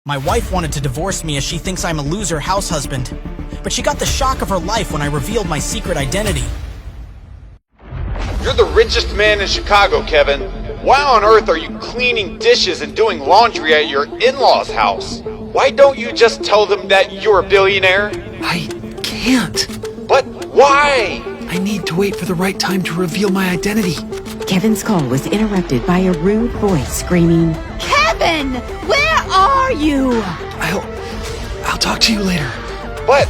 My wife wanted to divorce me as she thinks I'm a loser house husband, but she got the shock of her life when I revealed my secret identity. You're the richest man in Chicago, Kevin. Why on earth are you cleaning dishes and doing laundry at your in-laws' house? Why don't you just tell them that you're a billionaire? I can't. But why? I need to wait for the right time to reveal my identity. Kevin's call was interrupted by a rude voice screaming, "Kevin, where are you?" I'll talk to you later. But...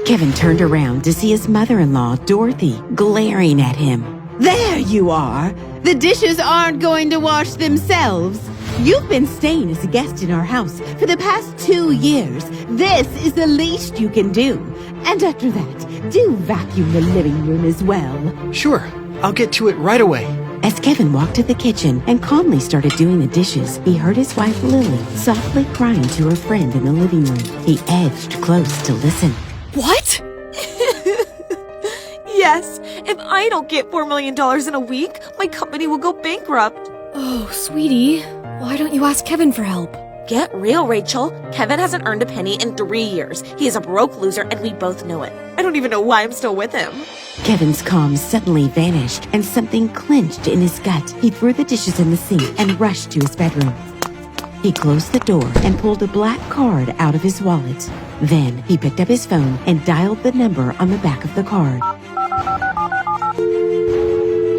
Kevin turned around to see his mother-in-law, Dorothy, glaring at him. "There you are. The dishes aren't going to wash themselves. You've been staying as a guest in our house for the past 2 years. This is the least you can do. And after that, do vacuum the living room as well." Sure, I'll get to it right away. As Kevin walked to the kitchen and calmly started doing the dishes, he heard his wife Lily softly crying to her friend in the living room. He edged close to listen. What? Yes, if I don't get $4 million in a week, my company will go bankrupt. Oh, sweetie, why don't you ask Kevin for help? Get real, Rachel. Kevin hasn't earned a penny in 3 years. He is a broke loser, and we both know it. I don't even know why I'm still with him. Kevin's calm suddenly vanished, and something clenched in his gut. He threw the dishes in the sink and rushed to his bedroom. He closed the door and pulled a black card out of his wallet. Then he picked up his phone and dialed the number on the back of the card.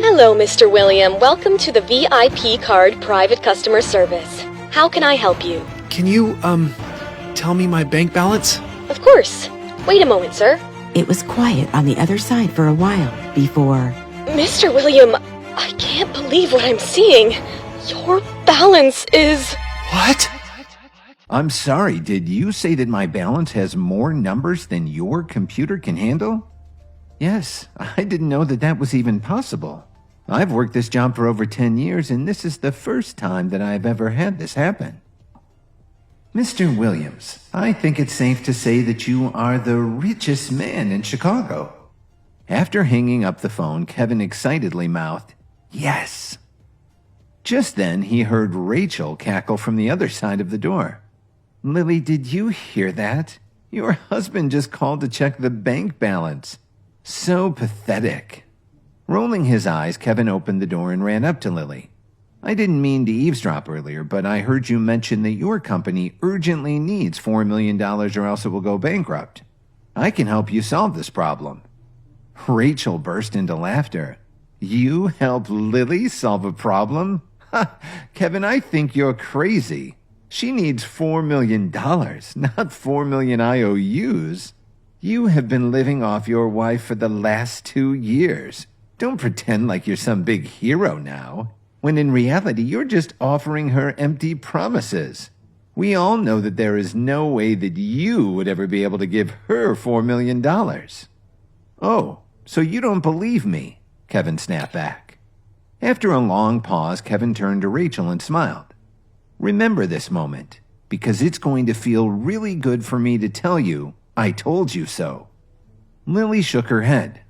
Hello, Mr. William. Welcome to the VIP Card Private Customer Service. How can I help you? Can you, tell me my bank balance? Of course. Wait a moment, sir. It was quiet on the other side for a while before... Mr. William, I can't believe what I'm seeing. Your balance is... What? I'm sorry, did you say that my balance has more numbers than your computer can handle? Yes, I didn't know that that was even possible. I've worked this job for over 10 years, and this is the first time that I've ever had this happen. Mr. Williams, I think it's safe to say that you are the richest man in Chicago. After hanging up the phone, Kevin excitedly mouthed, "Yes." Just then, he heard Rachel cackle from the other side of the door. "Lily, did you hear that? Your husband just called to check the bank balance. So pathetic." Rolling his eyes, Kevin opened the door and ran up to Lily. "I didn't mean to eavesdrop earlier, but I heard you mention that your company urgently needs $4 million or else it will go bankrupt. I can help you solve this problem." Rachel burst into laughter. "You help Lily solve a problem? Ha! Kevin, I think you're crazy. She needs $4 million, not 4 million IOUs. You have been living off your wife for the last 2 years. Don't pretend like you're some big hero now, when in reality you're just offering her empty promises. We all know that there is no way that you would ever be able to give her $4 million. "Oh, so you don't believe me?" Kevin snapped back. After a long pause, Kevin turned to Rachel and smiled. "Remember this moment, because it's going to feel really good for me to tell you, I told you so." Lily shook her head.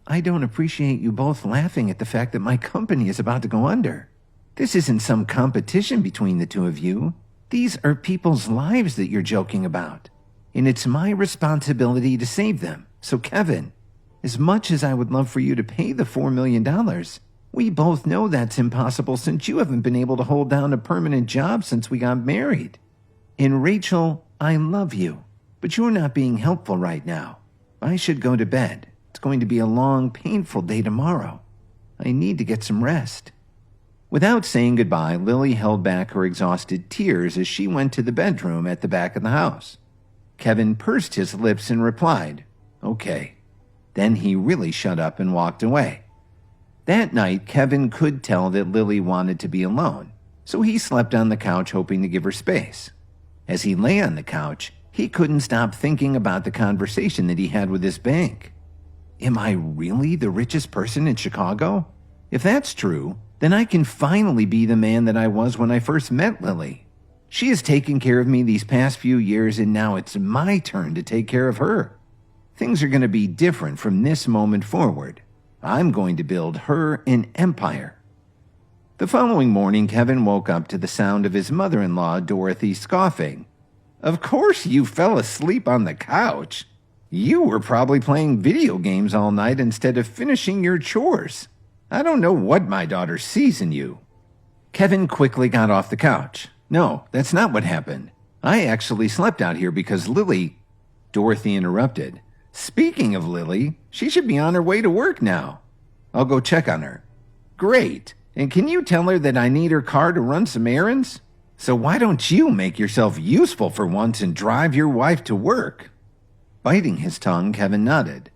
"I don't appreciate you both laughing at the fact that my company is about to go under. This isn't some competition between the two of you. These are people's lives that you're joking about, and it's my responsibility to save them. So Kevin, as much as I would love for you to pay the $4 million, we both know that's impossible since you haven't been able to hold down a permanent job since we got married. And Rachel, I love you, but you're not being helpful right now. I should go to bed. It's going to be a long, painful day tomorrow. I need to get some rest." Without saying goodbye, Lily held back her exhausted tears as she went to the bedroom at the back of the house. Kevin pursed his lips and replied, "Okay." Then he really shut up and walked away. That night, Kevin could tell that Lily wanted to be alone, so he slept on the couch hoping to give her space. As he lay on the couch, he couldn't stop thinking about the conversation that he had with his bank. Am I really the richest person in Chicago? If that's true, then I can finally be the man that I was when I first met Lily. She has taken care of me these past few years, and now it's my turn to take care of her. Things are going to be different from this moment forward. I'm going to build her an empire. The following morning, Kevin woke up to the sound of his mother-in-law, Dorothy, scoffing Of course you fell asleep on the couch. You were probably playing video games all night instead of finishing your chores. I don't know what my daughter sees in you. Kevin quickly got off the couch. No, that's not what happened. I actually slept out here because Lily... Dorothy interrupted. Speaking of Lily, she should be on her way to work now. I'll go check on her. Great. And can you tell her that I need her car to run some errands? So why don't you make yourself useful for once and drive your wife to work? Biting his tongue, Kevin nodded.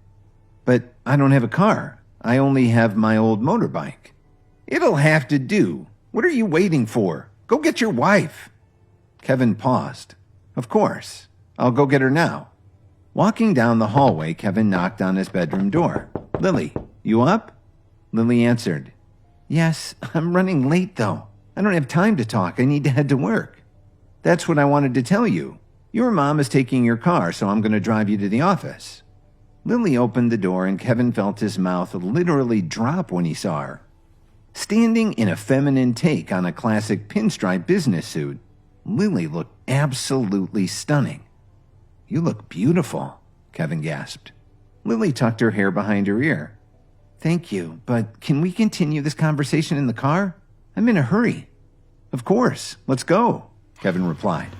But I don't have a car. I only have my old motorbike. It'll have to do. What are you waiting for? Go get your wife. Kevin paused. Of course. I'll go get her now. Walking down the hallway, Kevin knocked on his bedroom door. Lily, you up? Lily answered. Yes, I'm running late though. I don't have time to talk. I need to head to work. That's what I wanted to tell you. Your mom is taking your car, so I'm going to drive you to the office. Lily opened the door and Kevin felt his mouth literally drop when he saw her. Standing in a feminine take on a classic pinstripe business suit, Lily looked absolutely stunning. You look beautiful, Kevin gasped. Lily tucked her hair behind her ear. Thank you, but can we continue this conversation in the car? I'm in a hurry. Of course, let's go, Kevin replied.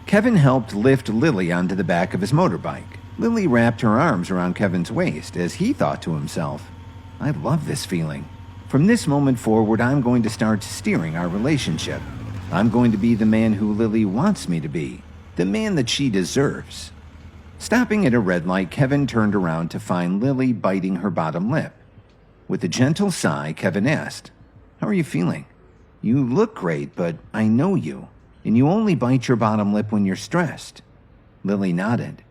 Kevin helped lift Lily onto the back of his motorbike. Lily wrapped her arms around Kevin's waist as he thought to himself, I love this feeling. From this moment forward, I'm going to start steering our relationship. I'm going to be the man who Lily wants me to be, the man that she deserves. Stopping at a red light, Kevin turned around to find Lily biting her bottom lip. With a gentle sigh, Kevin asked, How are you feeling? You look great, but I know you, and you only bite your bottom lip when you're stressed. Lily nodded.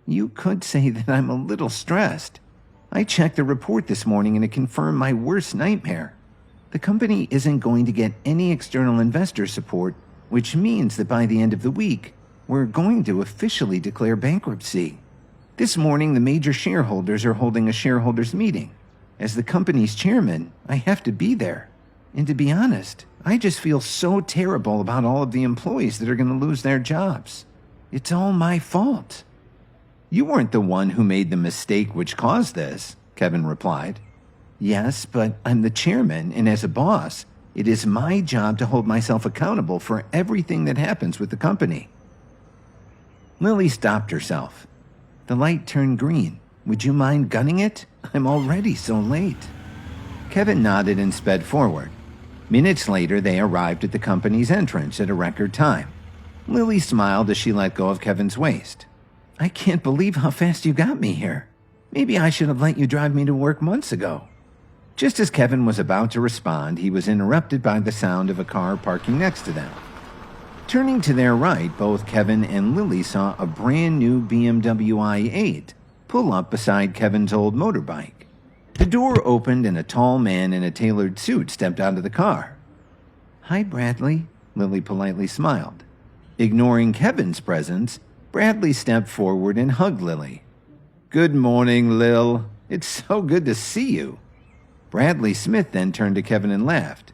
You could say that I'm a little stressed. I checked the report this morning and it confirmed my worst nightmare. The company isn't going to get any external investor support, which means that by the end of the week, we're going to officially declare bankruptcy. This morning, the major shareholders are holding a shareholders meeting. As the company's chairman, I have to be there. And to be honest, I just feel so terrible about all of the employees that are going to lose their jobs. It's all my fault. You weren't the one who made the mistake which caused this, Kevin replied. Yes, but I'm the chairman, and as a boss, it is my job to hold myself accountable for everything that happens with the company. Lily stopped herself. The light turned green. Would you mind gunning it? I'm already so late. Kevin nodded and sped forward. Minutes later, they arrived at the company's entrance at a record time. Lily smiled as she let go of Kevin's waist. I can't believe how fast you got me here. Maybe I should have let you drive me to work months ago. Just as Kevin was about to respond, he was interrupted by the sound of a car parking next to them. Turning to their right, both Kevin and Lily saw a brand new BMW i8 pull up beside Kevin's old motorbike. The door opened and a tall man in a tailored suit stepped out of the car. Hi, Bradley, Lily politely smiled. Ignoring Kevin's presence, Bradley stepped forward and hugged Lily. Good morning, Lil. It's so good to see you. Bradley Smith then turned to Kevin and laughed.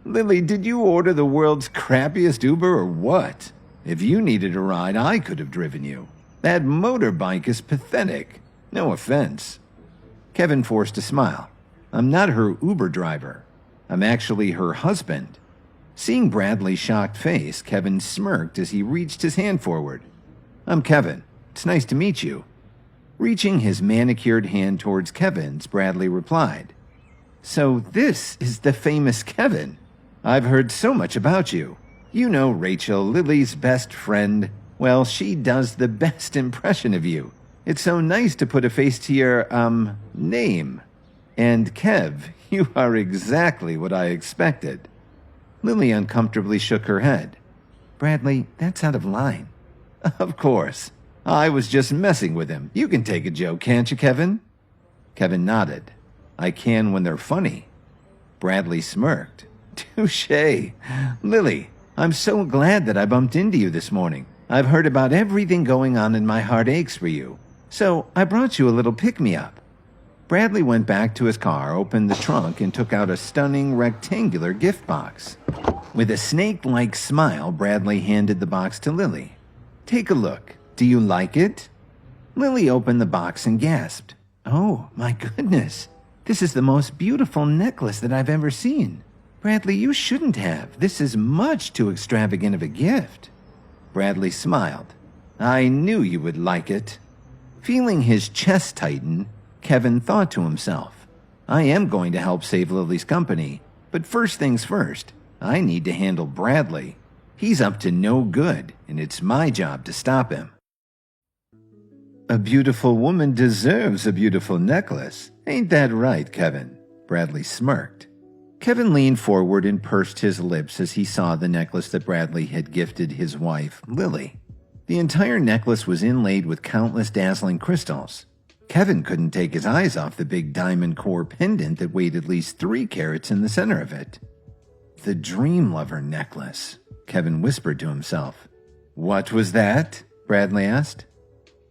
Lily, did you order the world's crappiest Uber or what? If you needed a ride, I could have driven you. That motorbike is pathetic. No offense. Kevin forced a smile. I'm not her Uber driver. I'm actually her husband. Seeing Bradley's shocked face, Kevin smirked as he reached his hand forward. I'm Kevin. It's nice to meet you. Reaching his manicured hand towards Kevin's, Bradley replied. So this is the famous Kevin. I've heard so much about you. You know Rachel, Lily's best friend. Well, she does the best impression of you. It's so nice to put a face to your, name. And Kev, you are exactly what I expected. Lily uncomfortably shook her head. Bradley, that's out of line. Of course. I was just messing with him. You can take a joke, can't you, Kevin? Kevin nodded. I can when they're funny. Bradley smirked. Touché. Lily, I'm so glad that I bumped into you this morning. I've heard about everything going on and my heart aches for you. So I brought you a little pick-me-up. Bradley went back to his car, opened the trunk, and took out a stunning rectangular gift box. With a snake-like smile, Bradley handed the box to Lily. Take a look. Do you like it? Lily opened the box and gasped. Oh, my goodness. This is the most beautiful necklace that I've ever seen. Bradley, you shouldn't have. This is much too extravagant of a gift. Bradley smiled. I knew you would like it. Feeling his chest tighten, Kevin thought to himself, I am going to help save Lily's company, but first things first, I need to handle Bradley. He's up to no good, and it's my job to stop him. A beautiful woman deserves a beautiful necklace. Ain't that right, Kevin? Bradley smirked. Kevin leaned forward and pursed his lips as he saw the necklace that Bradley had gifted his wife, Lily. The entire necklace was inlaid with countless dazzling crystals. Kevin couldn't take his eyes off the big diamond core pendant that weighed at least 3 carats in the center of it. The Dream Lover necklace, Kevin whispered to himself. What was that? Bradley asked.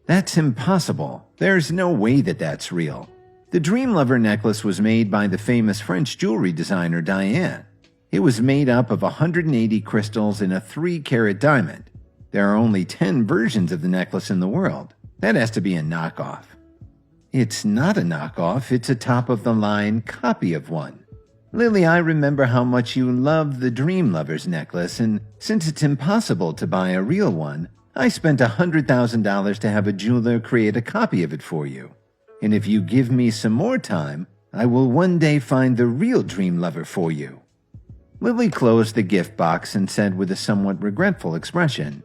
That's impossible. There's no way that that's real. The Dream Lover necklace was made by the famous French jewelry designer Diane. It was made up of 180 crystals in a 3-carat diamond. There are only 10 versions of the necklace in the world. That has to be a knockoff. It's not a knockoff, it's a top-of-the-line copy of one. Lily, I remember how much you loved the Dream Lover's necklace, and since it's impossible to buy a real one, I spent $100,000 to have a jeweler create a copy of it for you. And if you give me some more time, I will one day find the real Dream Lover for you. Lily closed the gift box and said with a somewhat regretful expression,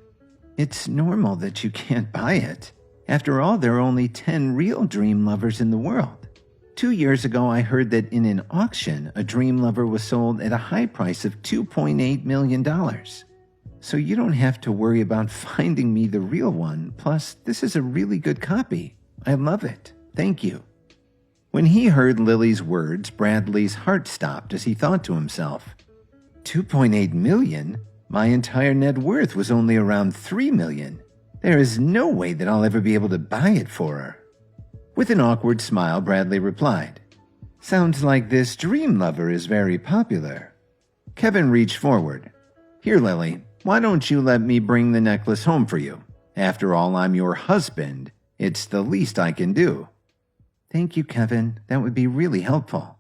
It's normal that you can't buy it. After all, there are only 10 real Dream Lovers in the world. 2 years ago, I heard that in an auction, a Dream Lover was sold at a high price of $2.8 million. So you don't have to worry about finding me the real one. Plus, this is a really good copy. I love it. Thank you. When he heard Lily's words, Bradley's heart stopped as he thought to himself, $2.8 million? My entire net worth was only around $3 million. There is no way that I'll ever be able to buy it for her. With an awkward smile, Bradley replied, Sounds like this Dream Lover is very popular. Kevin reached forward. Here, Lily, why don't you let me bring the necklace home for you? After all, I'm your husband. It's the least I can do. Thank you, Kevin. That would be really helpful.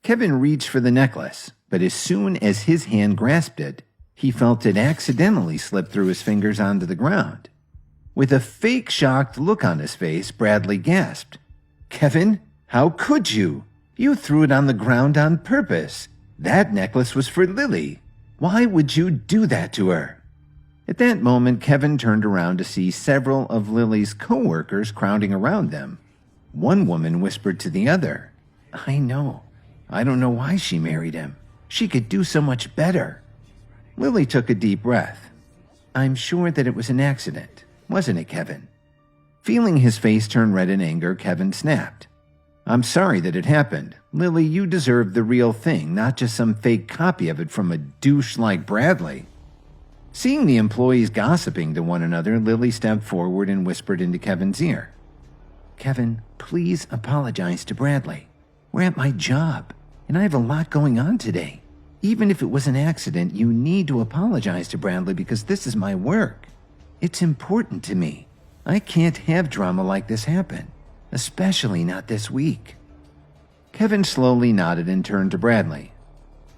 Kevin reached for the necklace, but as soon as his hand grasped it, he felt it accidentally slip through his fingers onto the ground. With a fake shocked look on his face, Bradley gasped, Kevin, how could you? You threw it on the ground on purpose. That necklace was for Lily. Why would you do that to her? At that moment, Kevin turned around to see several of Lily's co-workers crowding around them. One woman whispered to the other, I know. I don't know why she married him. She could do so much better. Lily took a deep breath. I'm sure that it was an accident, wasn't it, Kevin? Feeling his face turn red in anger, Kevin snapped. I'm sorry that it happened. Lily, you deserve the real thing, not just some fake copy of it from a douche like Bradley. Seeing the employees gossiping to one another, Lily stepped forward and whispered into Kevin's ear. Kevin, please apologize to Bradley. We're at my job, and I have a lot going on today. Even if it was an accident, you need to apologize to Bradley because this is my work. It's important to me. I can't have drama like this happen, especially not this week. Kevin slowly nodded and turned to Bradley.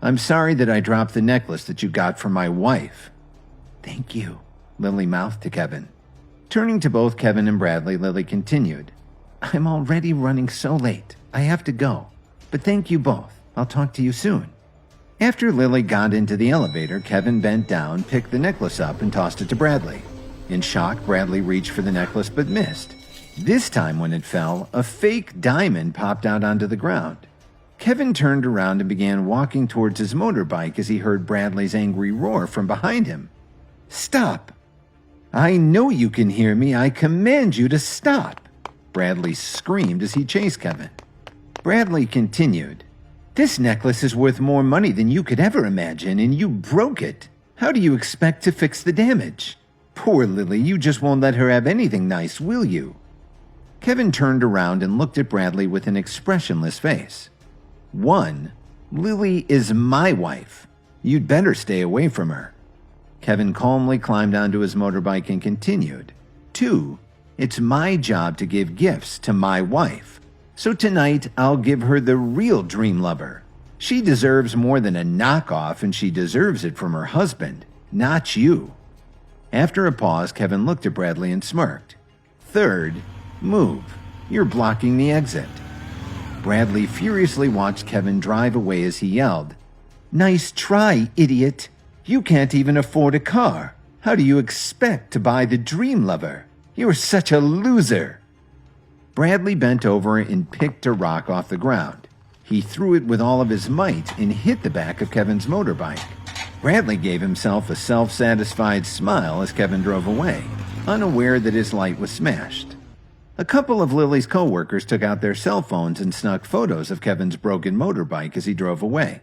I'm sorry that I dropped the necklace that you got from my wife. Thank you, Lily mouthed to Kevin. Turning to both Kevin and Bradley, Lily continued. I'm already running so late. I have to go. But thank you both. I'll talk to you soon. After Lily got into the elevator, Kevin bent down, picked the necklace up, and tossed it to Bradley. In shock, Bradley reached for the necklace but missed. This time when it fell, a fake diamond popped out onto the ground. Kevin turned around and began walking towards his motorbike as he heard Bradley's angry roar from behind him. Stop! I know you can hear me. I command you to stop! Bradley screamed as he chased Kevin. Bradley continued. This necklace is worth more money than you could ever imagine, and you broke it. How do you expect to fix the damage? Poor Lily, you just won't let her have anything nice, will you? Kevin turned around and looked at Bradley with an expressionless face. 1. Lily is my wife. You'd better stay away from her. Kevin calmly climbed onto his motorbike and continued. 2. It's my job to give gifts to my wife. So tonight, I'll give her the real dream lover. She deserves more than a knockoff, and she deserves it from her husband, not you. After a pause, Kevin looked at Bradley and smirked. 3rd, move. You're blocking the exit. Bradley furiously watched Kevin drive away as he yelled, Nice try, idiot. You can't even afford a car. How do you expect to buy the dream lover? You're such a loser. Bradley bent over and picked a rock off the ground. He threw it with all of his might and hit the back of Kevin's motorbike. Bradley gave himself a self-satisfied smile as Kevin drove away, unaware that his light was smashed. A couple of Lily's co-workers took out their cell phones and snuck photos of Kevin's broken motorbike as he drove away.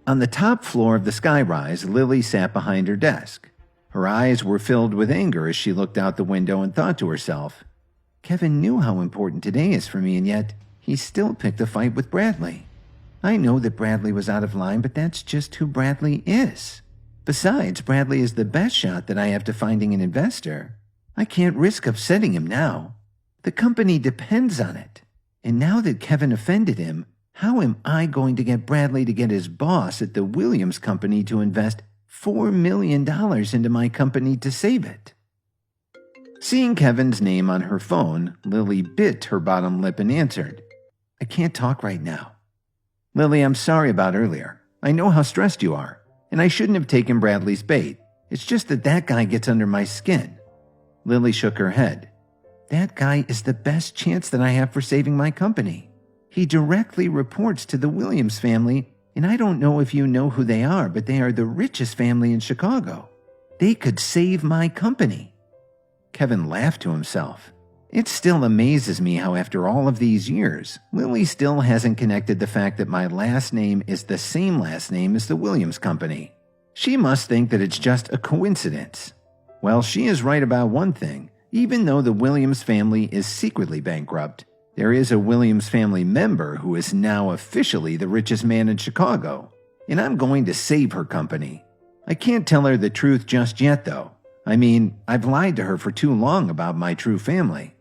On the top floor of the skyrise, Lily sat behind her desk. Her eyes were filled with anger as she looked out the window and thought to herself, Kevin knew how important today is for me, and yet he still picked a fight with Bradley. I know that Bradley was out of line, but that's just who Bradley is. Besides, Bradley is the best shot that I have to finding an investor. I can't risk upsetting him now. The company depends on it. And now that Kevin offended him, how am I going to get Bradley to get his boss at the Williams Company to invest $4 million into my company to save it? Seeing Kevin's name on her phone, Lily bit her bottom lip and answered, I can't talk right now. Lily, I'm sorry about earlier. I know how stressed you are, and I shouldn't have taken Bradley's bait. It's just that guy gets under my skin. Lily shook her head. That guy is the best chance that I have for saving my company. He directly reports to the Williams family, and I don't know if you know who they are, but they are the richest family in Chicago. They could save my company. Kevin laughed to himself. It still amazes me how after all of these years, Lily still hasn't connected the fact that my last name is the same last name as the Williams Company. She must think that it's just a coincidence. Well, she is right about one thing. Even though the Williams family is secretly bankrupt, there is a Williams family member who is now officially the richest man in Chicago, and I'm going to save her company. I can't tell her the truth just yet, though. I mean, I've lied to her for too long about my true family.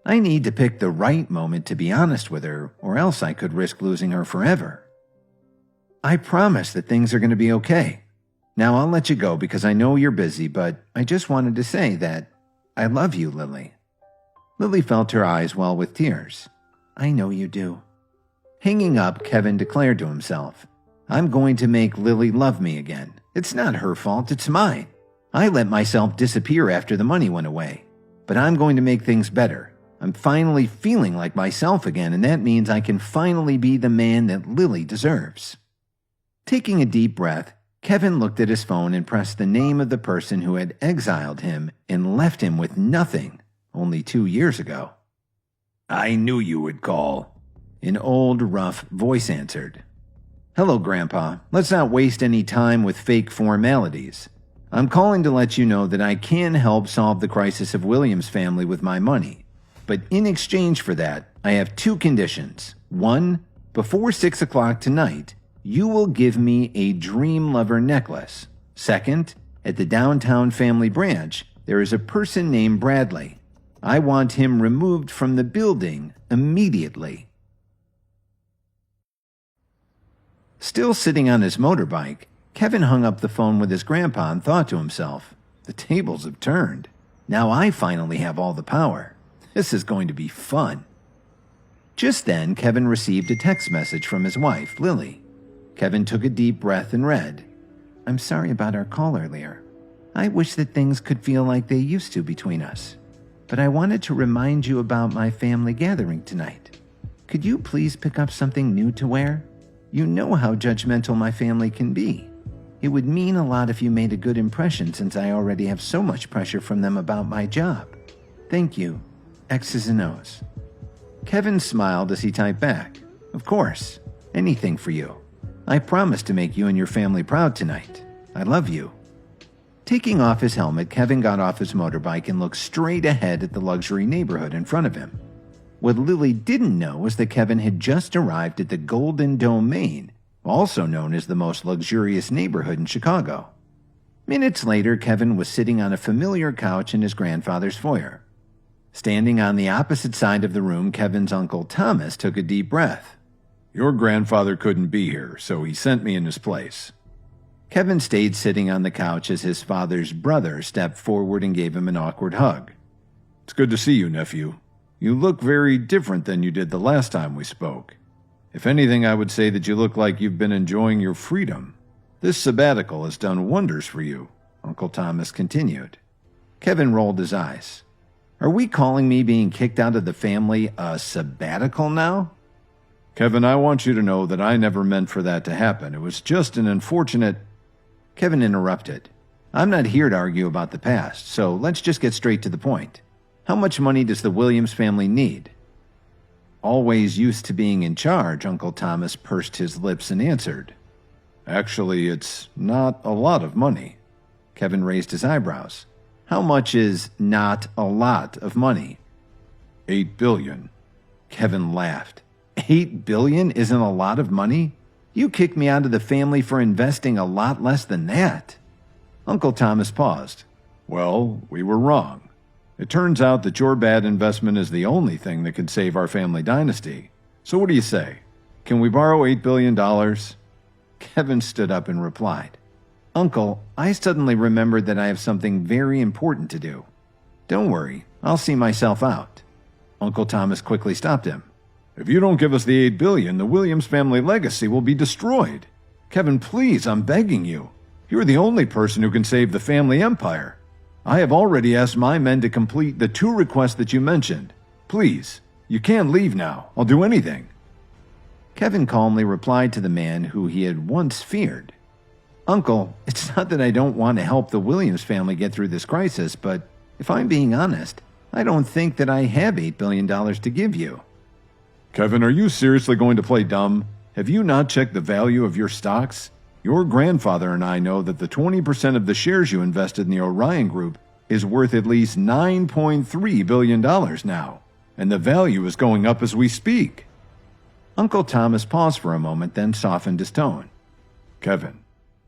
I need to pick the right moment to be honest with her, or else I could risk losing her forever. I promise that things are going to be okay. Now I'll let you go because I know you're busy, but I just wanted to say that I love you, Lily. Lily felt her eyes well with tears. I know you do. Hanging up, Kevin declared to himself, I'm going to make Lily love me again. It's not her fault, it's mine. I let myself disappear after the money went away. But I'm going to make things better. I'm finally feeling like myself again, and that means I can finally be the man that Lily deserves. Taking a deep breath, Kevin looked at his phone and pressed the name of the person who had exiled him and left him with nothing only 2 years ago. I knew you would call. An old, rough voice answered. Hello, Grandpa. Let's not waste any time with fake formalities. I'm calling to let you know that I can help solve the crisis of Williams' family with my money. But in exchange for that, I have 2 conditions. 1, before 6 o'clock tonight, you will give me a Dream Lover necklace. 2nd, at the downtown family branch, there is a person named Bradley. I want him removed from the building immediately. Still sitting on his motorbike, Kevin hung up the phone with his grandpa and thought to himself, the tables have turned. Now I finally have all the power. This is going to be fun. Just then, Kevin received a text message from his wife, Lily. Kevin took a deep breath and read, I'm sorry about our call earlier. I wish that things could feel like they used to between us. But I wanted to remind you about my family gathering tonight. Could you please pick up something new to wear? You know how judgmental my family can be. It would mean a lot if you made a good impression since I already have so much pressure from them about my job. Thank you. X's and O's. Kevin smiled as he typed back. Of course. Anything for you. I promise to make you and your family proud tonight. I love you. Taking off his helmet, Kevin got off his motorbike and looked straight ahead at the luxury neighborhood in front of him. What Lily didn't know was that Kevin had just arrived at the Golden Domain, also known as the most luxurious neighborhood in Chicago. Minutes later, Kevin was sitting on a familiar couch in his grandfather's foyer. Standing on the opposite side of the room, Kevin's Uncle Thomas took a deep breath. Your grandfather couldn't be here, so he sent me in his place. Kevin stayed sitting on the couch as his father's brother stepped forward and gave him an awkward hug. It's good to see you, nephew. You look very different than you did the last time we spoke. If anything, I would say that you look like you've been enjoying your freedom. This sabbatical has done wonders for you, Uncle Thomas continued. Kevin rolled his eyes. Are we calling me being kicked out of the family a sabbatical now? Kevin, I want you to know that I never meant for that to happen. It was just an unfortunate... Kevin interrupted. I'm not here to argue about the past, so let's just get straight to the point. How much money does the Williams family need? Always used to being in charge, Uncle Thomas pursed his lips and answered. Actually, it's not a lot of money. Kevin raised his eyebrows. How much is not a lot of money? $8 billion. Kevin laughed. $8 billion isn't a lot of money? You kicked me out of the family for investing a lot less than that. Uncle Thomas paused. Well, we were wrong. It turns out that your bad investment is the only thing that could save our family dynasty. So what do you say? Can we borrow $8 billion? Kevin stood up and replied. Uncle, I suddenly remembered that I have something very important to do. Don't worry, I'll see myself out. Uncle Thomas quickly stopped him. If you don't give us the $8 billion, the Williams family legacy will be destroyed. Kevin, please, I'm begging you. You're the only person who can save the family empire. I have already asked my men to complete the 2 requests that you mentioned. Please, you can't leave now. I'll do anything. Kevin calmly replied to the man who he had once feared. Uncle, it's not that I don't want to help the Williams family get through this crisis, but if I'm being honest, I don't think that I have $8 billion to give you. Kevin, are you seriously going to play dumb? Have you not checked the value of your stocks? Your grandfather and I know that the 20% of the shares you invested in the Orion Group is worth at least $9.3 billion now, and the value is going up as we speak. Uncle Thomas paused for a moment, then softened his tone. Kevin,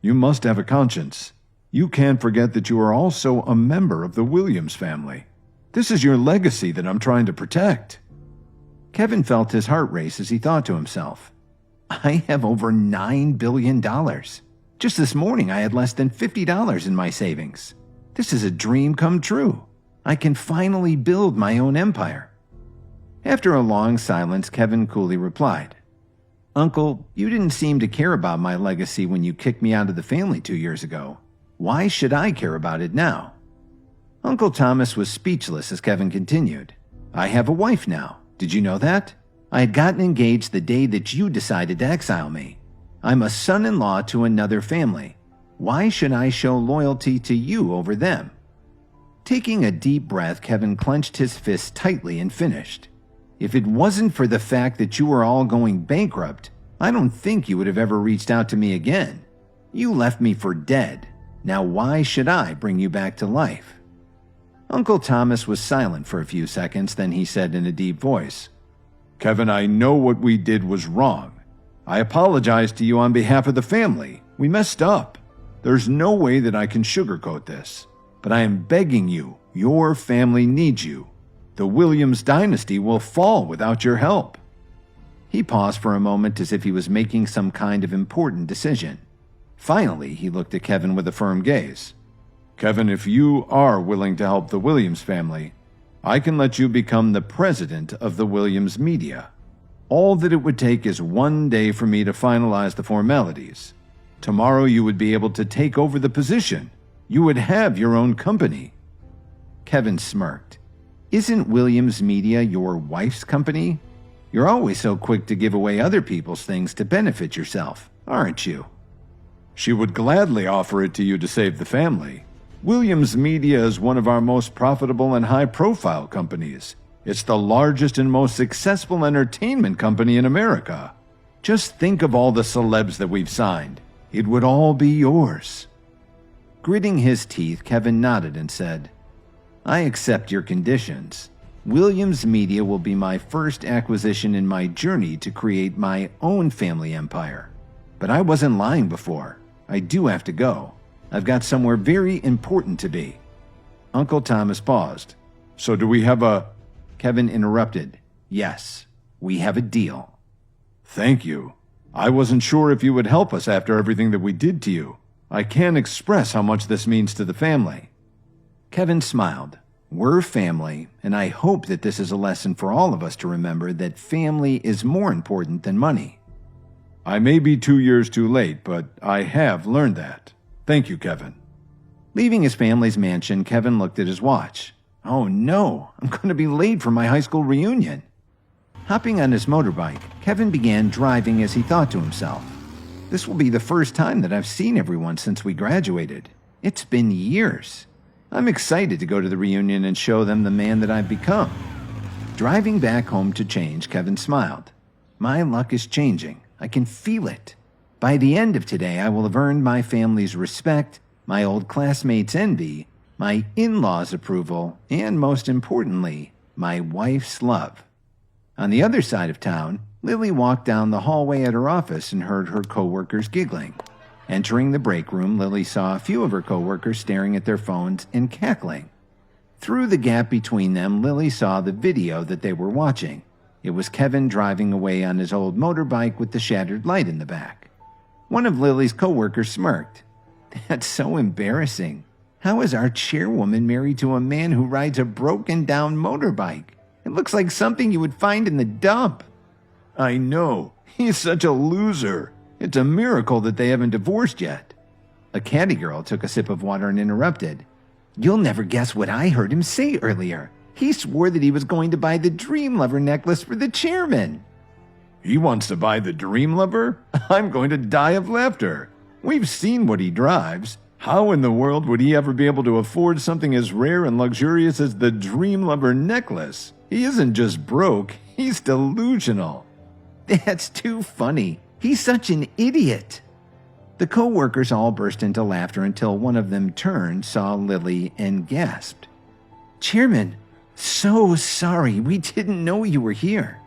you must have a conscience. You can't forget that you are also a member of the Williams family. This is your legacy that I'm trying to protect. Kevin felt his heart race as he thought to himself, I have over $9 billion. Just this morning I had less than $50 in my savings. This is a dream come true. I can finally build my own empire. After a long silence, Kevin coolly replied, Uncle, you didn't seem to care about my legacy when you kicked me out of the family 2 years ago. Why should I care about it now? Uncle Thomas was speechless as Kevin continued. I have a wife now. Did you know that? I had gotten engaged the day that you decided to exile me. I'm a son-in-law to another family. Why should I show loyalty to you over them? Taking a deep breath, Kevin clenched his fist tightly and finished. If it wasn't for the fact that you were all going bankrupt, I don't think you would have ever reached out to me again. You left me for dead. Now why should I bring you back to life? Uncle Thomas was silent for a few seconds, then he said in a deep voice, Kevin, I know what we did was wrong. I apologize to you on behalf of the family. We messed up. There's no way that I can sugarcoat this. But I am begging you, your family needs you. The Williams dynasty will fall without your help. He paused for a moment as if he was making some kind of important decision. Finally, he looked at Kevin with a firm gaze. Kevin, if you are willing to help the Williams family, I can let you become the president of the Williams Media. All that it would take is 1 day for me to finalize the formalities. Tomorrow you would be able to take over the position. You would have your own company. Kevin smirked. Isn't Williams Media your wife's company? You're always so quick to give away other people's things to benefit yourself, aren't you? She would gladly offer it to you to save the family. Williams Media is one of our most profitable and high-profile companies. It's the largest and most successful entertainment company in America. Just think of all the celebs that we've signed. It would all be yours. Gritting his teeth, Kevin nodded and said, I accept your conditions. Williams Media will be my first acquisition in my journey to create my own family empire. But I wasn't lying before. I do have to go. I've got somewhere very important to be. Uncle Thomas paused. So do we have a... Kevin interrupted. Yes, we have a deal. Thank you. I wasn't sure if you would help us after everything that we did to you. I can't express how much this means to the family. Kevin smiled. We're family, and I hope that this is a lesson for all of us to remember that family is more important than money. I may be 2 years too late, but I have learned that. Thank you, Kevin. Leaving his family's mansion, Kevin looked at his watch. Oh no, I'm going to be late for my high school reunion. Hopping on his motorbike, Kevin began driving as he thought to himself. This will be the first time that I've seen everyone since we graduated. It's been years. I'm excited to go to the reunion and show them the man that I've become. Driving back home to change, Kevin smiled. My luck is changing. I can feel it. By the end of today, I will have earned my family's respect, my old classmates' envy, my in-laws' approval, and most importantly, my wife's love. On the other side of town, Lily walked down the hallway at her office and heard her coworkers giggling. Entering the break room, Lily saw a few of her coworkers staring at their phones and cackling. Through the gap between them, Lily saw the video that they were watching. It was Kevin driving away on his old motorbike with the shattered light in the back. One of Lily's coworkers smirked. That's so embarrassing. How is our chairwoman married to a man who rides a broken-down motorbike? It looks like something you would find in the dump. I know. He's such a loser. It's a miracle that they haven't divorced yet. A catty girl took a sip of water and interrupted. You'll never guess what I heard him say earlier. He swore that he was going to buy the Dream Lover necklace for the chairman. He wants to buy the Dream Lover? I'm going to die of laughter. We've seen what he drives. How in the world would he ever be able to afford something as rare and luxurious as the Dream Lover necklace? He isn't just broke, he's delusional. That's too funny. He's such an idiot. The co-workers all burst into laughter until one of them turned, saw Lily, and gasped. Chairman, so sorry, we didn't know you were here.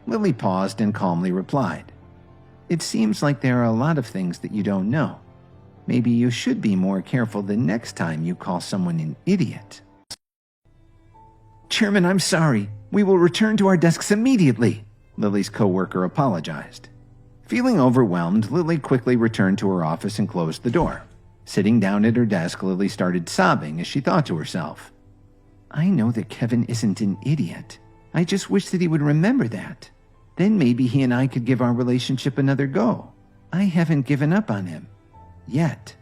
Lily paused and calmly replied. It seems like there are a lot of things that you don't know. Maybe you should be more careful the next time you call someone an idiot. Chairman, I'm sorry. We will return to our desks immediately, Lily's co-worker apologized. Feeling overwhelmed, Lily quickly returned to her office and closed the door. Sitting down at her desk, Lily started sobbing as she thought to herself, I know that Kevin isn't an idiot. I just wish that he would remember that. Then maybe he and I could give our relationship another go. I haven't given up on him. Yet.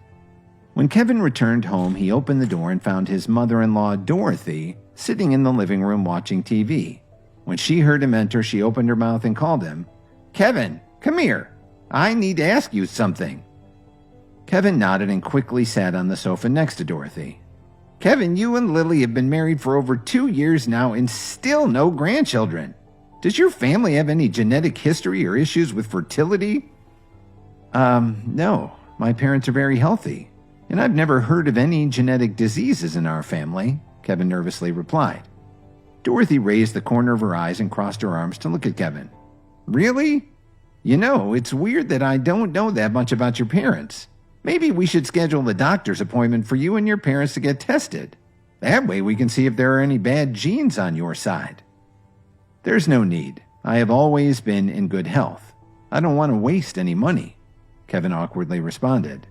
When Kevin returned home, he opened the door and found his mother-in-law, Dorothy, sitting in the living room watching TV. When she heard him enter, she opened her mouth and called him, Kevin, come here. I need to ask you something. Kevin nodded and quickly sat on the sofa next to Dorothy. Kevin, you and Lily have been married for over 2 years now and still no grandchildren. Does your family have any genetic history or issues with fertility? No. My parents are very healthy, and I've never heard of any genetic diseases in our family, Kevin nervously replied. Dorothy raised the corner of her eyes and crossed her arms to look at Kevin. Really? You know, it's weird that I don't know that much about your parents. Maybe we should schedule a doctor's appointment for you and your parents to get tested. That way we can see if there are any bad genes on your side. There's no need. I have always been in good health. I don't want to waste any money, Kevin awkwardly responded.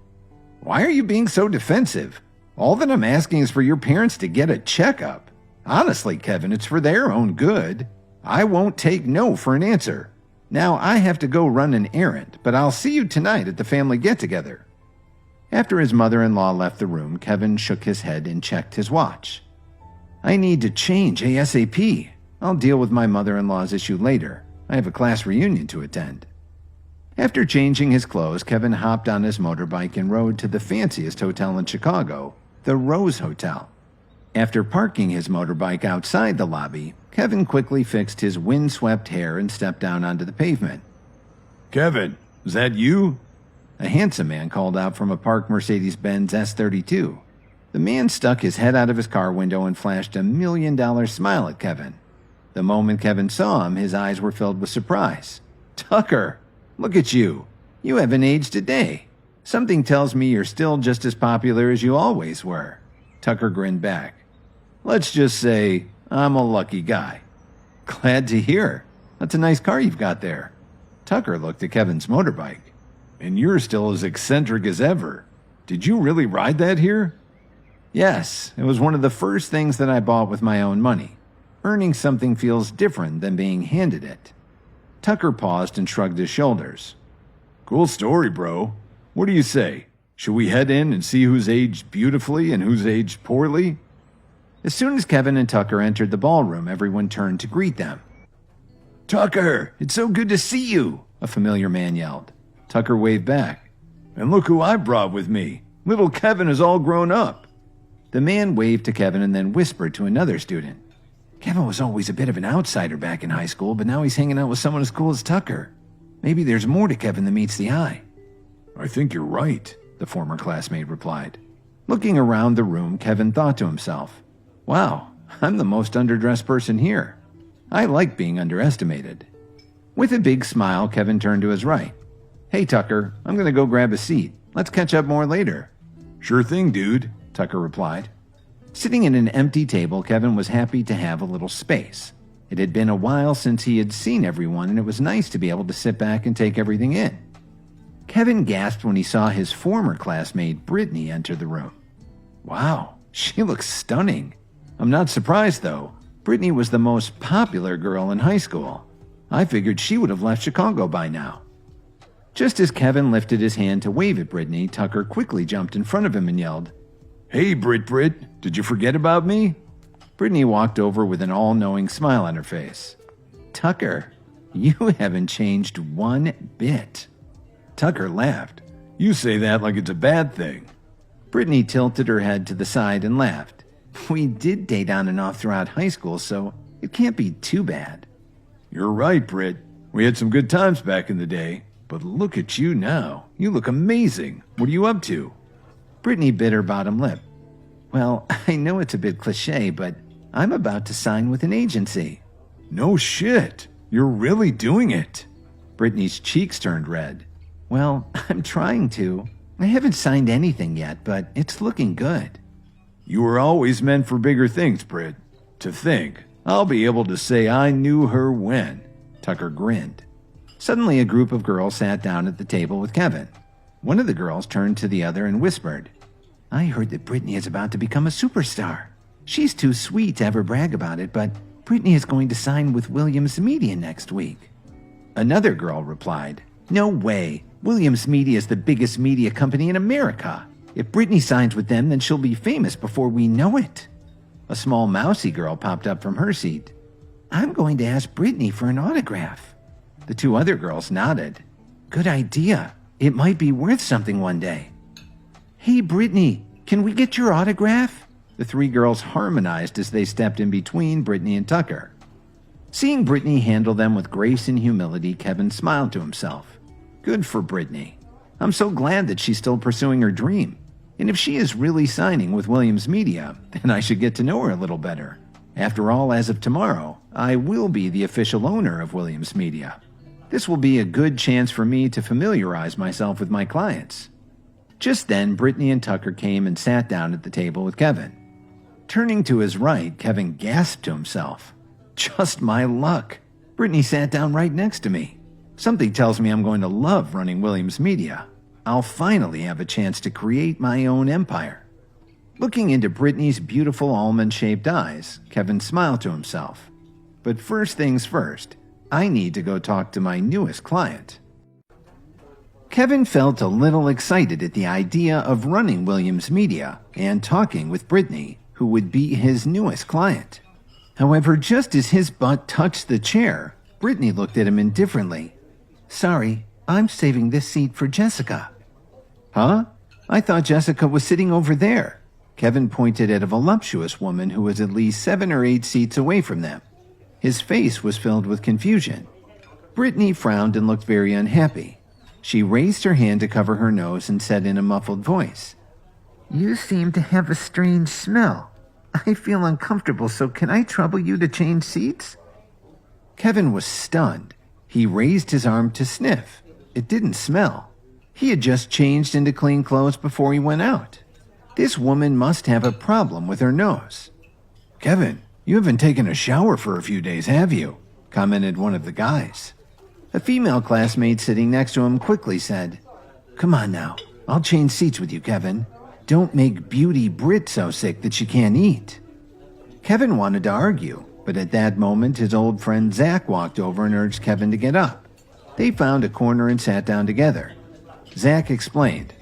Why are you being so defensive? All that I'm asking is for your parents to get a checkup. Honestly, Kevin, it's for their own good. I won't take no for an answer. Now I have to go run an errand, but I'll see you tonight at the family get-together. After his mother-in-law left the room, Kevin shook his head and checked his watch. I need to change ASAP. I'll deal with my mother-in-law's issue later. I have a class reunion to attend. After changing his clothes, Kevin hopped on his motorbike and rode to the fanciest hotel in Chicago, the Rose Hotel. After parking his motorbike outside the lobby, Kevin quickly fixed his windswept hair and stepped down onto the pavement. Kevin, is that you? A handsome man called out from a parked Mercedes-Benz S32. The man stuck his head out of his car window and flashed a $1 million smile at Kevin. The moment Kevin saw him, his eyes were filled with surprise. Tucker, look at you. You haven't aged a day. Something tells me you're still just as popular as you always were. Tucker grinned back. Let's just say I'm a lucky guy. Glad to hear. That's a nice car you've got there. Tucker looked at Kevin's motorbike. And you're still as eccentric as ever. Did you really ride that here? Yes, it was one of the first things that I bought with my own money. Earning something feels different than being handed it. Tucker paused and shrugged his shoulders. Cool story, bro. What do you say? Should we head in and see who's aged beautifully and who's aged poorly? As soon as Kevin and Tucker entered the ballroom, everyone turned to greet them. Tucker, it's so good to see you, a familiar man yelled. Tucker waved back. And look who I brought with me. Little Kevin is all grown up. The man waved to Kevin and then whispered to another student. Kevin was always a bit of an outsider back in high school, but now he's hanging out with someone as cool as Tucker. Maybe there's more to Kevin than meets the eye. I think you're right, the former classmate replied. Looking around the room, Kevin thought to himself, wow, I'm the most underdressed person here. I like being underestimated. With a big smile, Kevin turned to his right. Hey, Tucker, I'm going to go grab a seat. Let's catch up more later. Sure thing, dude, Tucker replied. Sitting at an empty table, Kevin was happy to have a little space. It had been a while since he had seen everyone, and it was nice to be able to sit back and take everything in. Kevin gasped when he saw his former classmate, Brittany, enter the room. Wow, she looks stunning. I'm not surprised, though. Brittany was the most popular girl in high school. I figured she would have left Chicago by now. Just as Kevin lifted his hand to wave at Brittany, Tucker quickly jumped in front of him and yelled, Hey, Brit, did you forget about me? Brittany walked over with an all-knowing smile on her face. Tucker, you haven't changed one bit. Tucker laughed. You say that like it's a bad thing. Brittany tilted her head to the side and laughed. We did date on and off throughout high school, so it can't be too bad. You're right, Brit. We had some good times back in the day, but look at you now. You look amazing. What are you up to? Brittany bit her bottom lip. Well, I know it's a bit cliche, but I'm about to sign with an agency. No shit. You're really doing it. Brittany's cheeks turned red. Well, I'm trying to. I haven't signed anything yet, but it's looking good. You were always meant for bigger things, Britt. To think, I'll be able to say I knew her when. Tucker grinned. Suddenly, a group of girls sat down at the table with Kevin. One of the girls turned to the other and whispered, I heard that Brittany is about to become a superstar. She's too sweet to ever brag about it, but Brittany is going to sign with Williams Media next week. Another girl replied, No way. Williams Media is the biggest media company in America. If Brittany signs with them, then she'll be famous before we know it. A small mousy girl popped up from her seat. I'm going to ask Brittany for an autograph. The two other girls nodded. Good idea. It might be worth something one day. Hey, Brittany, can we get your autograph? The three girls harmonized as they stepped in between Brittany and Tucker. Seeing Brittany handle them with grace and humility, Kevin smiled to himself. Good for Brittany. I'm so glad that she's still pursuing her dream. And if she is really signing with Williams Media, then I should get to know her a little better. After all, as of tomorrow, I will be the official owner of Williams Media. This will be a good chance for me to familiarize myself with my clients. Just then, Brittany and Tucker came and sat down at the table with Kevin. Turning to his right, Kevin gasped to himself. Just my luck. Brittany sat down right next to me. Something tells me I'm going to love running Williams Media. I'll finally have a chance to create my own empire. Looking into Brittany's beautiful almond-shaped eyes, Kevin smiled to himself. But first things first, I need to go talk to my newest client. Kevin felt a little excited at the idea of running Williams Media and talking with Brittany, who would be his newest client. However, just as his butt touched the chair, Brittany looked at him indifferently. Sorry, I'm saving this seat for Jessica. Huh? I thought Jessica was sitting over there. Kevin pointed at a voluptuous woman who was at least 7 or 8 seats away from them. His face was filled with confusion. Brittany frowned and looked very unhappy. She raised her hand to cover her nose and said in a muffled voice, You seem to have a strange smell. I feel uncomfortable, so can I trouble you to change seats? Kevin was stunned. He raised his arm to sniff. It didn't smell. He had just changed into clean clothes before he went out. This woman must have a problem with her nose. "Kevin, you haven't taken a shower for a few days, have you?" commented one of the guys. A female classmate sitting next to him quickly said, "Come on now, I'll change seats with you, Kevin. Don't make Beauty Brit so sick that she can't eat." Kevin wanted to argue, but at that moment his old friend Zach walked over and urged Kevin to get up. They found a corner and sat down together. Zach explained,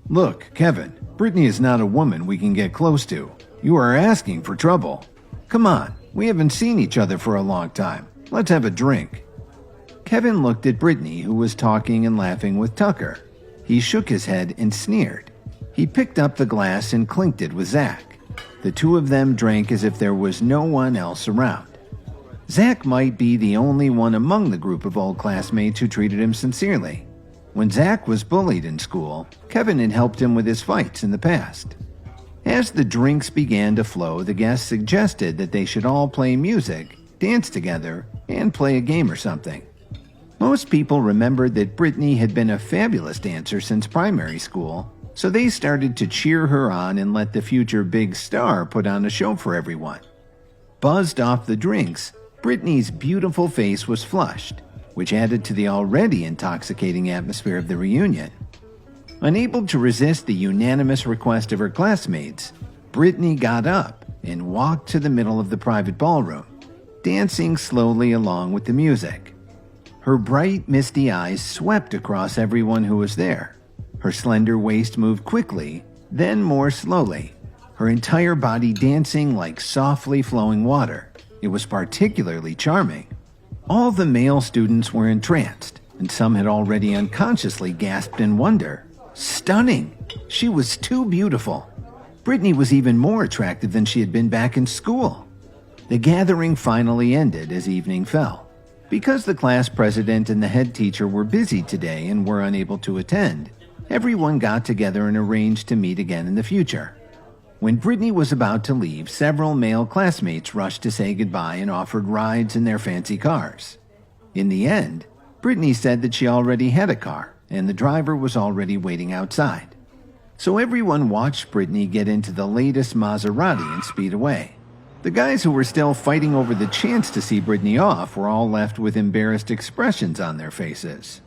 "Look, Kevin, Brittany is not a woman we can get close to. You are asking for trouble. Come on, we haven't seen each other for a long time. Let's have a drink." Kevin looked at Brittany, who was talking and laughing with Tucker. He shook his head and sneered. He picked up the glass and clinked it with Zach. The two of them drank as if there was no one else around. Zach might be the only one among the group of old classmates who treated him sincerely. When Zach was bullied in school, Kevin had helped him with his fights in the past. As the drinks began to flow, the guests suggested that they should all play music, dance together, and play a game or something. Most people remembered that Brittany had been a fabulous dancer since primary school, so they started to cheer her on and let the future big star put on a show for everyone. Buzzed off the drinks, Brittany's beautiful face was flushed, which added to the already intoxicating atmosphere of the reunion. Unable to resist the unanimous request of her classmates, Brittany got up and walked to the middle of the private ballroom, dancing slowly along with the music. Her bright, misty eyes swept across everyone who was there. Her slender waist moved quickly, then more slowly, her entire body dancing like softly flowing water. It was particularly charming. All the male students were entranced, and some had already unconsciously gasped in wonder. Stunning! She was too beautiful. Brittany was even more attractive than she had been back in school. The gathering finally ended as evening fell. Because the class president and the head teacher were busy today and were unable to attend, everyone got together and arranged to meet again in the future. When Brittany was about to leave, several male classmates rushed to say goodbye and offered rides in their fancy cars. In the end, Brittany said that she already had a car, and the driver was already waiting outside. So everyone watched Brittany get into the latest Maserati and speed away. The guys who were still fighting over the chance to see Brittany off were all left with embarrassed expressions on their faces.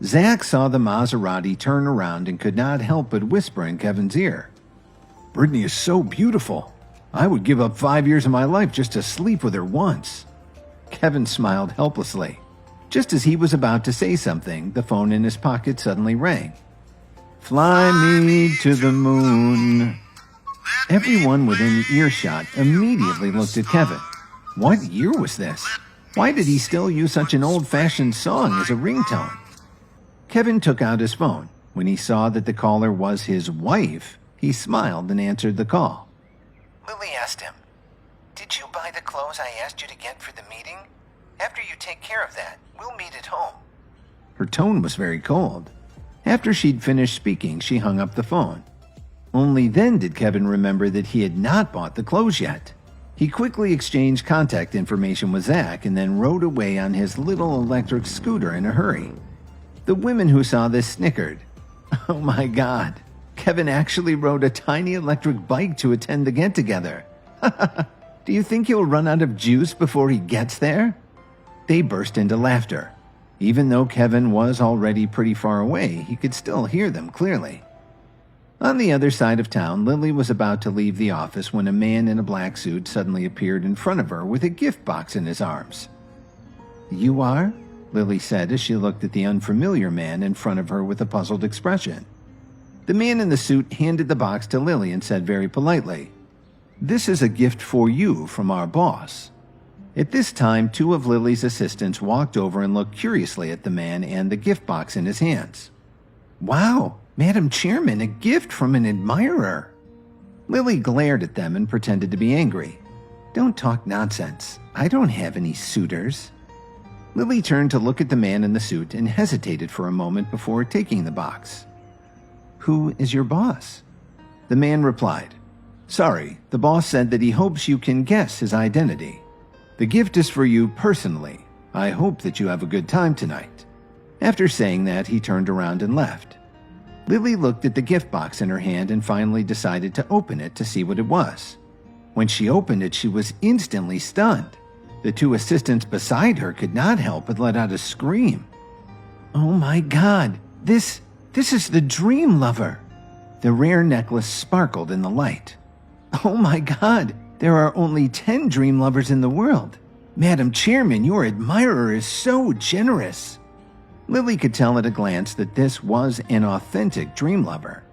Zach saw the Maserati turn around and could not help but whisper in Kevin's ear, "Brittany is so beautiful. I would give up 5 years of my life just to sleep with her once." Kevin smiled helplessly. Just as he was about to say something, the phone in his pocket suddenly rang. "Fly me to the moon." Everyone within earshot immediately looked at Kevin. What year was this? Why did he still use such an old-fashioned song as a ringtone? Kevin took out his phone. When he saw that the caller was his wife, he smiled and answered the call. Lily asked him, "Did you buy the clothes I asked you to get for the meeting? After you take care of that, we'll meet at home." Her tone was very cold. After she'd finished speaking, she hung up the phone. Only then did Kevin remember that he had not bought the clothes yet. He quickly exchanged contact information with Zach and then rode away on his little electric scooter in a hurry. The women who saw this snickered. Oh my God, Kevin actually rode a tiny electric bike to attend the get-together. Do you think he'll run out of juice before he gets there? They burst into laughter. Even though Kevin was already pretty far away, he could still hear them clearly. On the other side of town, Lily was about to leave the office when a man in a black suit suddenly appeared in front of her with a gift box in his arms. "You are?" Lily said as she looked at the unfamiliar man in front of her with a puzzled expression. The man in the suit handed the box to Lily and said very politely, "This is a gift for you from our boss." At this time, two of Lily's assistants walked over and looked curiously at the man and the gift box in his hands. "Wow, Madam Chairman, a gift from an admirer." Lily glared at them and pretended to be angry. "Don't talk nonsense. I don't have any suitors." Lily turned to look at the man in the suit and hesitated for a moment before taking the box. "Who is your boss?" The man replied, "Sorry, the boss said that he hopes you can guess his identity. The gift is for you personally. I hope that you have a good time tonight." After saying that, he turned around and left. Lily looked at the gift box in her hand and finally decided to open it to see what it was. When she opened it, she was instantly stunned. The two assistants beside her could not help but let out a scream. "Oh my God, this is the Dream Lover!" The rare necklace sparkled in the light. "Oh my God, there are only 10 Dream Lovers in the world. Madam Chairman, your admirer is so generous." Lily could tell at a glance that this was an authentic Dream Lover.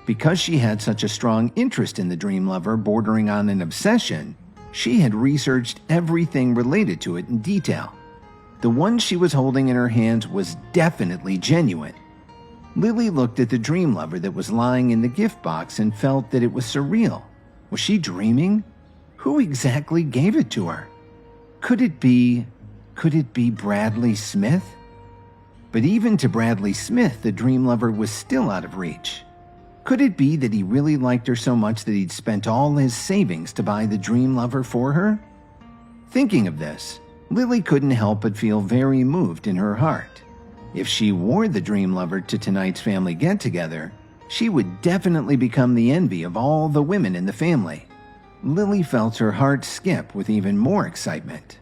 Because she had such a strong interest in the Dream Lover bordering on an obsession, she had researched everything related to it in detail. The one she was holding in her hands was definitely genuine. Lily looked at the Dream Lover that was lying in the gift box and felt that it was surreal. Was she dreaming? Who exactly gave it to her? Could it be Bradley Smith? But even to Bradley Smith, the Dream Lover was still out of reach. Could it be that he really liked her so much that he'd spent all his savings to buy the Dream Lover for her? Thinking of this, Lily couldn't help but feel very moved in her heart. If she wore the Dream Lover to tonight's family get-together, she would definitely become the envy of all the women in the family. Lily felt her heart skip with even more excitement.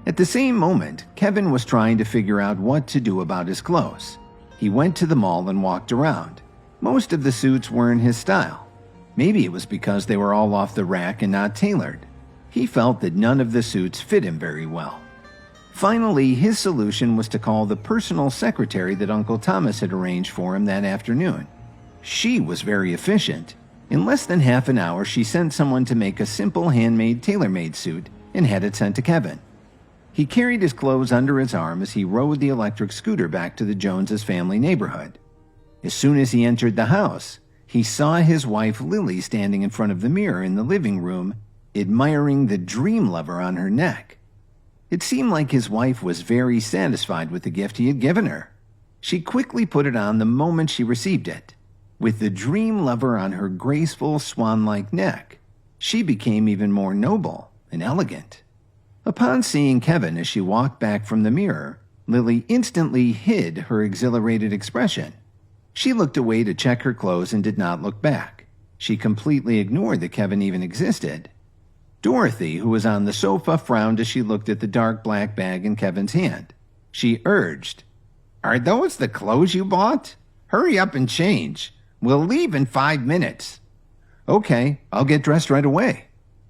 At the same moment, Kevin was trying to figure out what to do about his clothes. He went to the mall and walked around. Most of the suits weren't his style. Maybe it was because they were all off the rack and not tailored. He felt that none of the suits fit him very well. Finally, his solution was to call the personal secretary that Uncle Thomas had arranged for him that afternoon. She was very efficient. In less than half an hour, she sent someone to make a simple handmade tailor-made suit and had it sent to Kevin. He carried his clothes under his arm as he rode the electric scooter back to the Joneses family neighborhood. As soon as he entered the house, he saw his wife Lily standing in front of the mirror in the living room, admiring the Dream Lover on her neck. It seemed like his wife was very satisfied with the gift he had given her. She quickly put it on the moment she received it. With the Dream Lover on her graceful swan-like neck, she became even more noble and elegant. Upon seeing Kevin as she walked back from the mirror, Lily instantly hid her exhilarated expression. She looked away to check her clothes and did not look back. She completely ignored that Kevin even existed. Dorothy, who was on the sofa, frowned as she looked at the dark black bag in Kevin's hand. She urged, "Are those the clothes you bought? Hurry up and change. We'll leave in 5 minutes." "Okay, I'll get dressed right away,"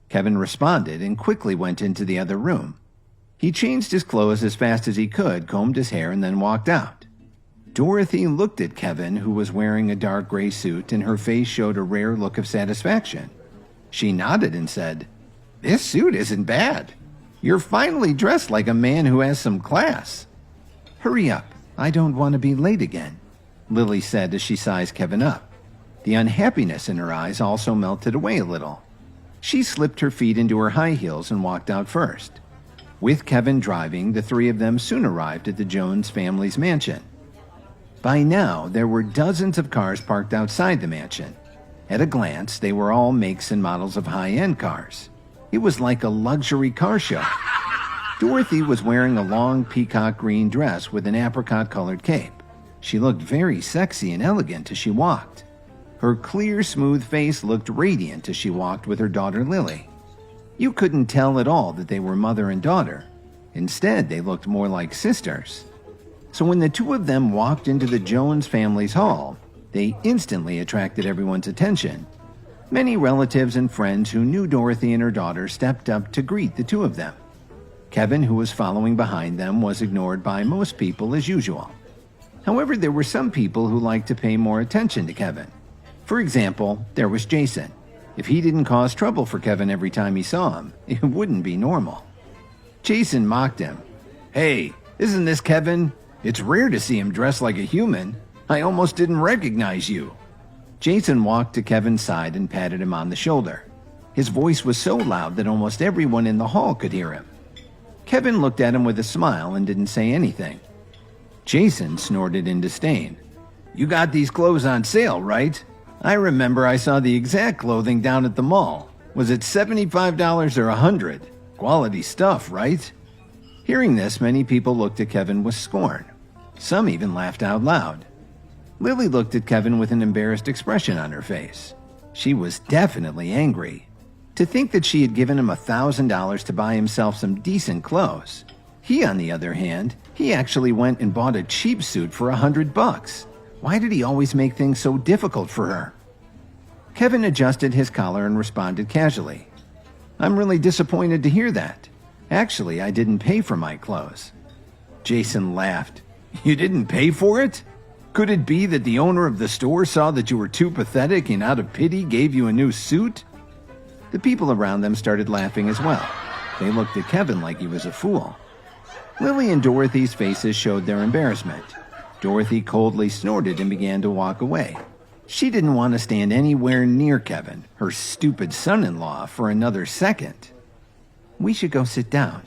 Kevin responded and quickly went into the other room. He changed his clothes as fast as he could, combed his hair, and then walked out. Dorothy looked at Kevin, who was wearing a dark gray suit, and her face showed a rare look of satisfaction. She nodded and said, "This suit isn't bad. You're finally dressed like a man who has some class." "Hurry up. I don't want to be late again," Lily said as she sized Kevin up. The unhappiness in her eyes also melted away a little. She slipped her feet into her high heels and walked out first. With Kevin driving, the three of them soon arrived at the Jones family's mansion. By now, there were dozens of cars parked outside the mansion. At a glance, they were all makes and models of high-end cars. It was like a luxury car show. Dorothy was wearing a long peacock green dress with an apricot-colored cape. She looked very sexy and elegant as she walked. Her clear, smooth face looked radiant as she walked with her daughter Lily. You couldn't tell at all that they were mother and daughter. Instead, they looked more like sisters. So when the two of them walked into the Jones family's hall, they instantly attracted everyone's attention. Many relatives and friends who knew Dorothy and her daughter stepped up to greet the two of them. Kevin, who was following behind them, was ignored by most people as usual. However, there were some people who liked to pay more attention to Kevin. For example, there was Jason. If he didn't cause trouble for Kevin every time he saw him, it wouldn't be normal. Jason mocked him. "Hey, isn't this Kevin? It's rare to see him dressed like a human. I almost didn't recognize you." Jason walked to Kevin's side and patted him on the shoulder. His voice was so loud that almost everyone in the hall could hear him. Kevin looked at him with a smile and didn't say anything. Jason snorted in disdain. "You got these clothes on sale, right? I remember I saw the exact clothing down at the mall. Was it $75 or $100? Quality stuff, right?" Hearing this, many people looked at Kevin with scorn. Some even laughed out loud. Lily looked at Kevin with an embarrassed expression on her face. She was definitely angry. To think that she had given him $1,000 to buy himself some decent clothes. He, on the other hand, he actually went and bought a cheap suit for $100. Why did he always make things so difficult for her? Kevin adjusted his collar and responded casually. I'm really disappointed to hear that. Actually, I didn't pay for my clothes. Jason laughed. You didn't pay for it? Could it be that the owner of the store saw that you were too pathetic and out of pity gave you a new suit? The people around them started laughing as well. They looked at Kevin like he was a fool. Lily and Dorothy's faces showed their embarrassment. Dorothy coldly snorted and began to walk away. She didn't want to stand anywhere near Kevin, her stupid son-in-law, for another second. We should go sit down,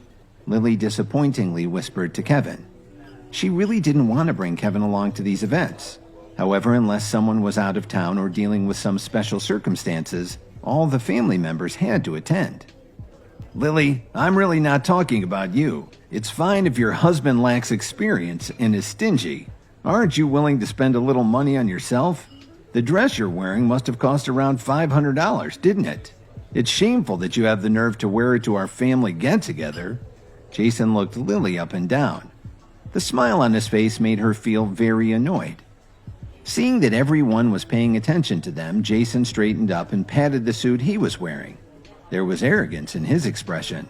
Lily disappointingly whispered to Kevin. She really didn't want to bring Kevin along to these events. However, unless someone was out of town or dealing with some special circumstances, all the family members had to attend. Lily, I'm really not talking about you. It's fine if your husband lacks experience and is stingy. Aren't you willing to spend a little money on yourself? The dress you're wearing must have cost around $500, didn't it? It's shameful that you have the nerve to wear it to our family get-together. Jason looked Lily up and down. The smile on his face made her feel very annoyed. Seeing that everyone was paying attention to them, Jason straightened up and patted the suit he was wearing. There was arrogance in his expression.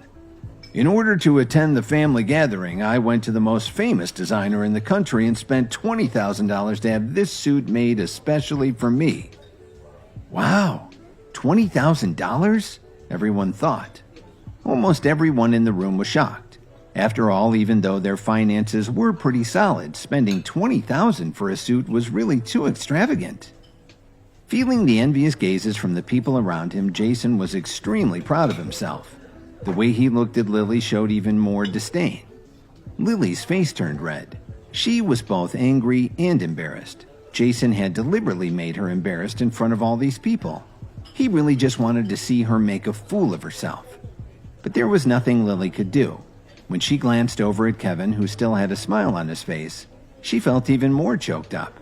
In order to attend the family gathering, I went to the most famous designer in the country and spent $20,000 to have this suit made especially for me. Wow, $20,000? Everyone thought. Almost everyone in the room was shocked. After all, even though their finances were pretty solid, spending $20,000 for a suit was really too extravagant. Feeling the envious gazes from the people around him, Jason was extremely proud of himself. The way he looked at Lily showed even more disdain. Lily's face turned red. She was both angry and embarrassed. Jason had deliberately made her embarrassed in front of all these people. He really just wanted to see her make a fool of herself. But there was nothing Lily could do. When she glanced over at Kevin, who still had a smile on his face, she felt even more choked up.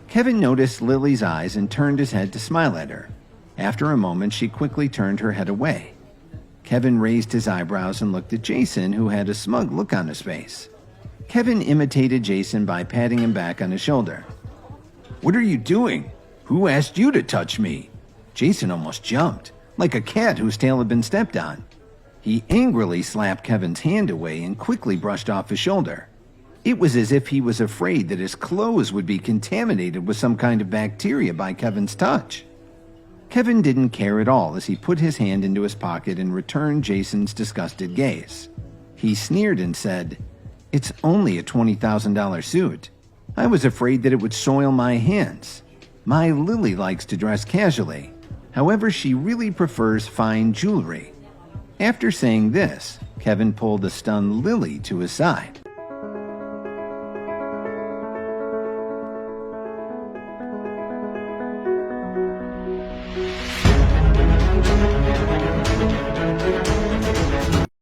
Kevin noticed Lily's eyes and turned his head to smile at her. After a moment, she quickly turned her head away. Kevin raised his eyebrows and looked at Jason, who had a smug look on his face. Kevin imitated Jason by patting him back on his shoulder. What are you doing? Who asked you to touch me? Jason almost jumped, like a cat whose tail had been stepped on. He angrily slapped Kevin's hand away and quickly brushed off his shoulder. It was as if he was afraid that his clothes would be contaminated with some kind of bacteria by Kevin's touch. Kevin didn't care at all as he put his hand into his pocket and returned Jason's disgusted gaze. He sneered and said, It's only a $20,000 suit. I was afraid that it would soil my hands. My Lily likes to dress casually. However, she really prefers fine jewelry. After saying this, Kevin pulled a stunned Lily to his side.